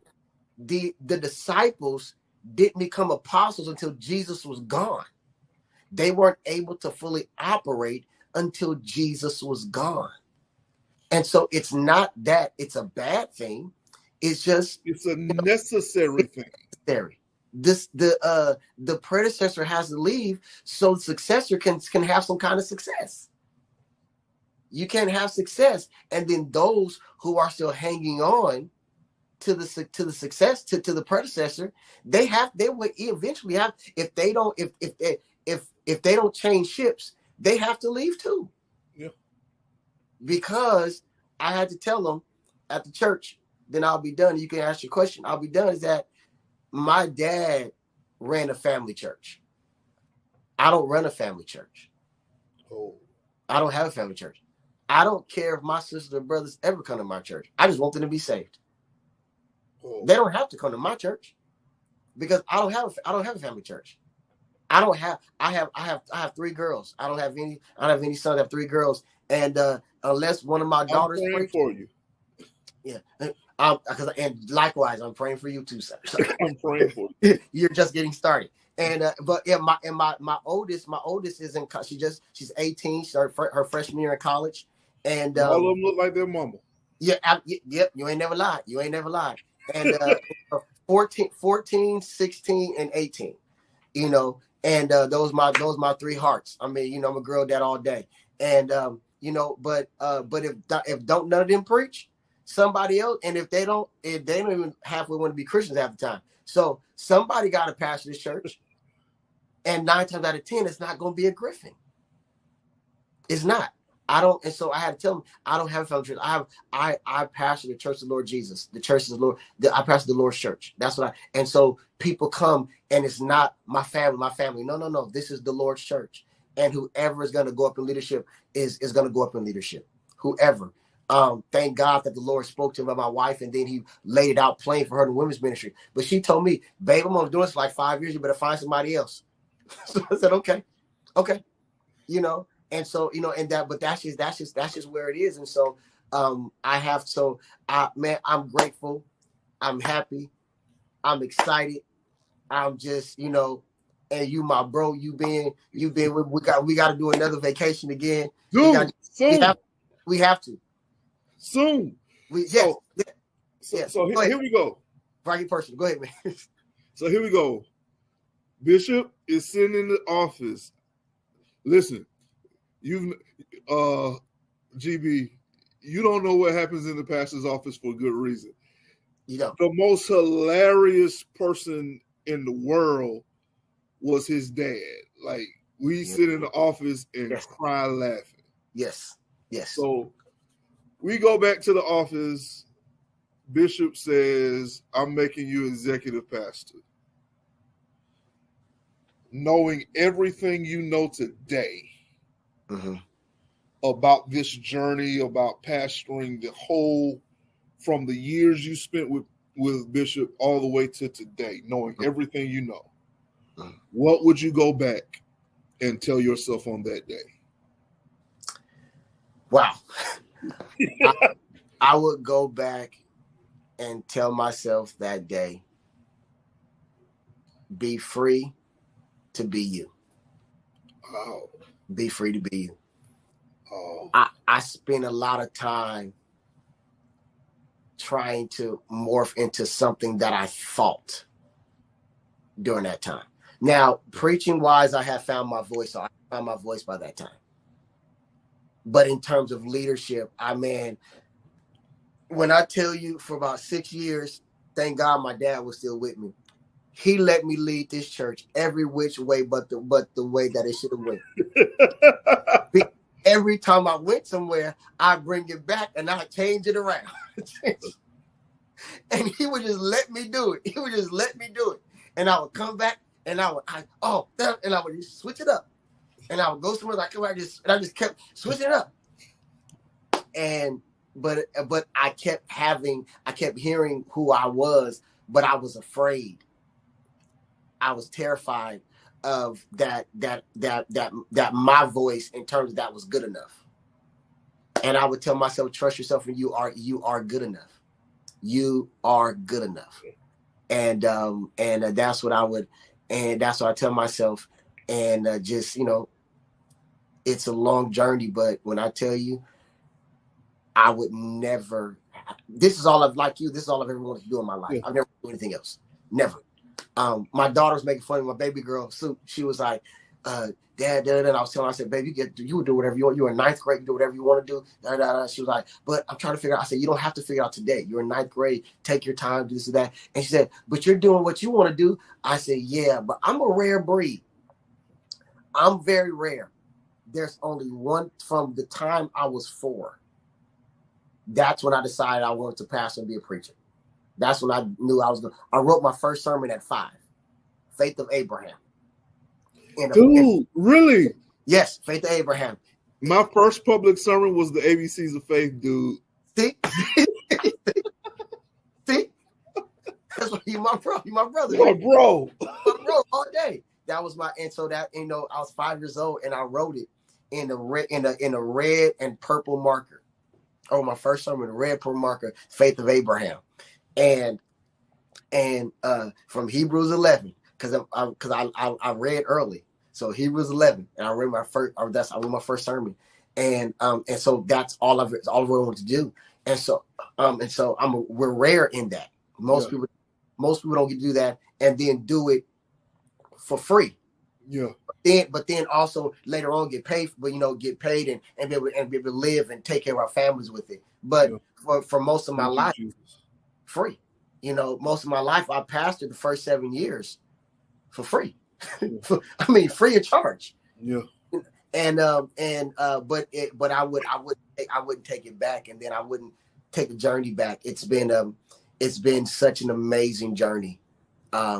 The disciples didn't become apostles until Jesus was gone. They weren't able to fully operate until Jesus was gone. And so it's not that it's a bad thing. It's just it's a necessary thing. Necessary. The predecessor has to leave so the successor can have some kind of success. You can't have success, and then those who are still hanging on to the success to the predecessor, they will eventually have, if they don't change ships, they have to leave too. Yeah. Because I had to tell them at the church, then I'll be done. You can ask your question. I'll be done. Is that my dad ran a family church. I don't run a family church. Oh. I don't have a family church. I don't care if my sisters and brothers ever come to my church. I just want them to be saved. Oh. They don't have to come to my church. because I don't have a family church. I have 3 girls. I don't have any sons. I have 3 girls. And unless one of my daughters praying for you. Yeah. And likewise, I'm praying for you too, sir. I'm praying for you. You're just getting started. And but yeah, my oldest is in she's 18. She started her freshman year in college. And all of them look like their mama. Yeah, yep. You ain't never lied. And 14, 16, and 18. You know, and those my 3 hearts. I mean, you know, I'm a girl dad all day. And you know, but if don't none of them preach, somebody else, and if they don't even halfway want to be Christians half the time. So somebody got to pastor this church, and 9 times out of 10, it's not going to be a Griffen. It's not. And so I had to tell them, I don't have a family church. I pastor the Church of the Lord Jesus. The Church of the Lord. I pastor the Lord's church. That's what and so people come, and it's not my family. No. This is the Lord's church. And whoever is going to go up in leadership is going to go up in leadership. Whoever. Thank God that the Lord spoke to him about my wife, and then he laid it out plain for her in the women's ministry. But she told me, babe, I'm only doing this for like 5 years. You better find somebody else. So I said, okay. You know, and so, you know, but that's just where it is. And so I'm grateful. I'm happy. I'm excited. I'm just, you know, and you, my bro, we got to do another vacation again. Dude, we have to. Soon. So here we go. Frankie Person, go ahead, man. So here we go. Bishop is sitting in the office. Listen, GB, you don't know what happens in the pastor's office for good reason. You know, the most hilarious person in the world was his dad. Like, we sit in the office and cry laughing. Yes. So we go back to the office. Bishop says, I'm making you executive pastor. Knowing everything you know today about this journey, about pastoring from the years you spent with Bishop all the way to today, knowing everything you know, what would you go back and tell yourself on that day? Wow. I would go back and tell myself that day, be free to be you. Wow. Be free to be you. Oh. I spent a lot of time trying to morph into something that I thought during that time. Now, preaching wise, I have found my voice. So I found my voice by that time. But in terms of leadership, when I tell you for about 6 years, thank God my dad was still with me. He let me lead this church every which way but the way that it should have went. Every time I went somewhere, I bring it back and I change it around. And he would just let me do it. And I would come back and I would just switch it up. And I would go somewhere like I just kept switching it up. But I kept hearing who I was, but I was afraid. I was terrified of that my voice in terms of that was good enough. And I would tell myself, trust yourself, and you are good enough. You are good enough. And that's what I tell myself. And just, you know, it's a long journey, but when I tell you, I would never, this is all I've ever wanted to do in my life. I've never done anything else. Never. My daughter was making fun of my baby girl, Sue. She was like, Dad, and I was telling her, I said, baby, you would do whatever you want. You're in 9th grade, you do whatever you want to do. She was like, but I'm trying to figure out. I said, you don't have to figure out today. You're in 9th grade. Take your time, do this and that. And she said, but you're doing what you want to do. I said, yeah, but I'm a rare breed. I'm very rare. There's only one from the time I was 4. That's when I decided I wanted to pastor and be a preacher. That's when I knew I was going. I wrote my first sermon at 5, Faith of Abraham. Really? Yes, Faith of Abraham. My first public sermon was the ABCs of Faith, dude. See? That's why you my bro. You my brother. My bro. My bro all day. That was my, and so that, you know, I was 5 years old and I wrote it in a red and purple marker. Oh, my first sermon, red purple marker, Faith of Abraham, and from Hebrews 11, because I read early. So Hebrews 11, and I read my first sermon, and so that's all I wanted to do, and so we're rare in that. Most people don't get to do that, and then do it for free. Yeah. But then also later on get paid, but get paid and be able to live and take care of our families with it. But for most of my life, free. Most of my life I pastored the first 7 years for free. I mean, free of charge. Yeah. And but I wouldn't take it back, and then I wouldn't take the journey back. It's been such an amazing journey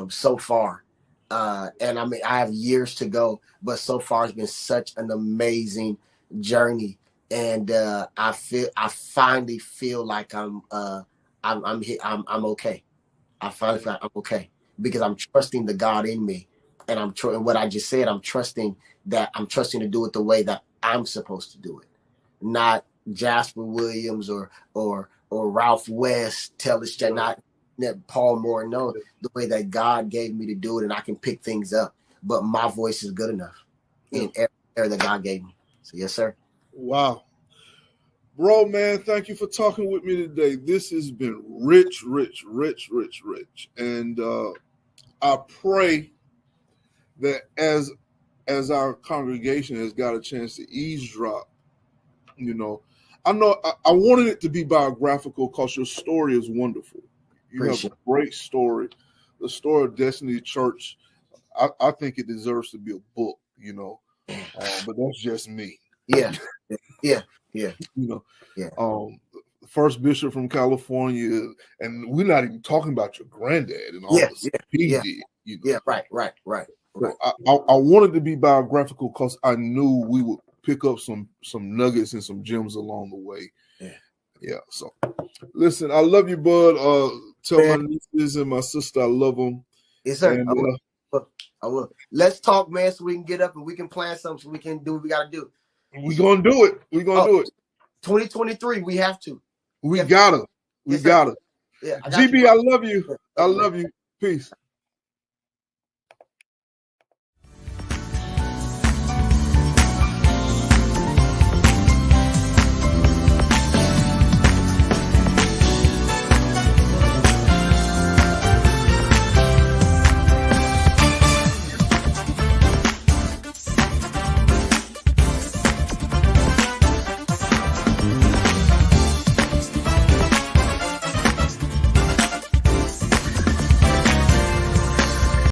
so far. And I mean, I have years to go, but so far it's been such an amazing journey. And I finally feel like I'm okay. I finally feel like I'm okay because I'm trusting the God in me, and and what I just said, I'm trusting to do it the way that I'm supposed to do it, not Jasper Williams or Ralph West, not Paul Moore. No, the way that God gave me to do it, and I can pick things up. But my voice is good enough in every area that God gave me. So yes, sir. Wow. Bro, man, thank you for talking with me today. This has been rich. And I pray that as our congregation has got a chance to eavesdrop, I know I wanted it to be biographical because your story is wonderful. You have a great story. The story of Destiny Church, I think it deserves to be a book, but that's just me. Yeah. First bishop from California, and we're not even talking about your granddad and all the stuff he did. Yeah, right. So I wanted to be biographical because I knew we would pick up some nuggets and some gems along the way. Yeah. So, listen, I love you, bud. Tell my nieces and my sister I love them. Yes, sir. And, I will. Let's talk, man, so we can get up and we can plan something, so we can do what we got to do. We're gonna do it. 2023, we have to. We gotta. Yeah, GB, I love you. I love you. Peace.